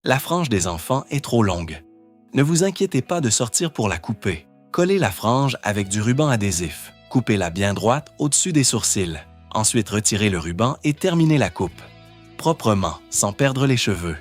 La frange des enfants est trop longue. Ne vous inquiétez pas de sortir pour la couper. Collez la frange avec du ruban adhésif. Coupez-la bien droite au-dessus des sourcils. Ensuite, retirez le ruban et terminez la coupe. Proprement, sans perdre les cheveux.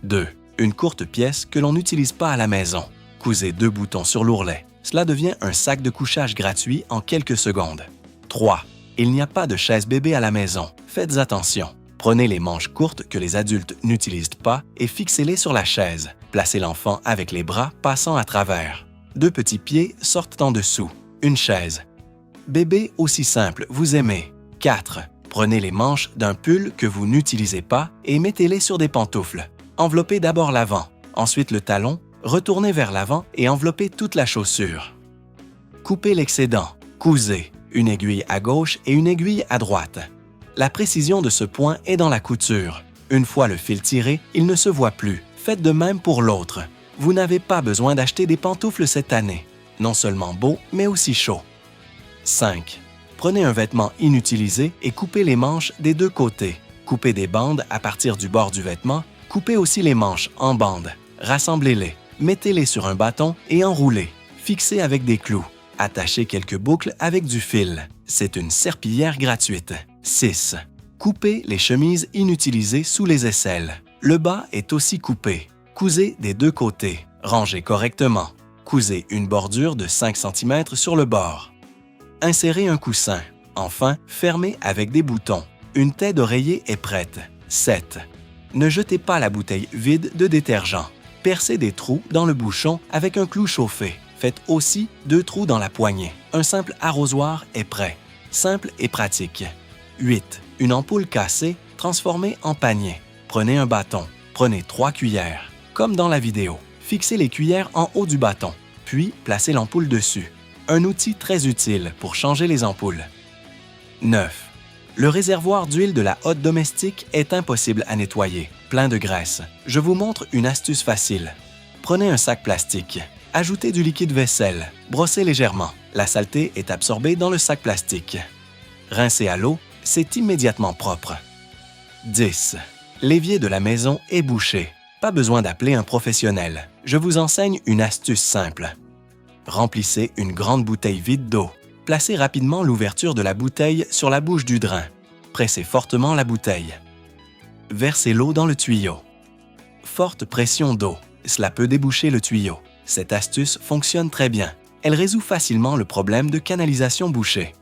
2. Une courte pièce que l'on n'utilise pas à la maison. Cousez 2 boutons sur l'ourlet. Cela devient un sac de couchage gratuit en quelques secondes. 3. Il n'y a pas de chaise bébé à la maison. Faites attention. Prenez les manches courtes que les adultes n'utilisent pas et fixez-les sur la chaise. Placez l'enfant avec les bras passant à travers. 2 petits pieds sortent en dessous. Une chaise. Bébé aussi simple, vous aimez. 4. Prenez les manches d'un pull que vous n'utilisez pas et mettez-les sur des pantoufles. Enveloppez d'abord l'avant, ensuite le talon, retournez vers l'avant et enveloppez toute la chaussure. Coupez l'excédent. Cousez. Une aiguille à gauche et une aiguille à droite. La précision de ce point est dans la couture. Une fois le fil tiré, il ne se voit plus. Faites de même pour l'autre. Vous n'avez pas besoin d'acheter des pantoufles cette année. Non seulement beau, mais aussi chaud. 5. Prenez un vêtement inutilisé et coupez les manches des 2 côtés. Coupez des bandes à partir du bord du vêtement. Coupez aussi les manches en bandes. Rassemblez-les. Mettez-les sur un bâton et enroulez. Fixez avec des clous. Attachez quelques boucles avec du fil. C'est une serpillière gratuite. 6. Coupez les chemises inutilisées sous les aisselles. Le bas est aussi coupé. Cousez des 2 côtés. Rangez correctement. Cousez une bordure de 5 cm sur le bord. Insérez un coussin. Enfin, fermez avec des boutons. Une taie d'oreiller est prête. 7. Ne jetez pas la bouteille vide de détergent. Percez des trous dans le bouchon avec un clou chauffé. Faites aussi 2 trous dans la poignée. Un simple arrosoir est prêt. Simple et pratique. 8. Une ampoule cassée, transformée en panier. Prenez un bâton. Prenez 3 cuillères. Comme dans la vidéo. Fixez les cuillères en haut du bâton, puis placez l'ampoule dessus. Un outil très utile pour changer les ampoules. 9. Le réservoir d'huile de la hotte domestique est impossible à nettoyer, plein de graisse. Je vous montre une astuce facile. Prenez un sac plastique. Ajoutez du liquide vaisselle. Brossez légèrement. La saleté est absorbée dans le sac plastique. Rincez à l'eau, c'est immédiatement propre. 10. L'évier de la maison est bouché. Pas besoin d'appeler un professionnel. Je vous enseigne une astuce simple. Remplissez une grande bouteille vide d'eau. Placez rapidement l'ouverture de la bouteille sur la bouche du drain. Pressez fortement la bouteille. Versez l'eau dans le tuyau. Forte pression d'eau. Cela peut déboucher le tuyau. Cette astuce fonctionne très bien. Elle résout facilement le problème de canalisation bouchée.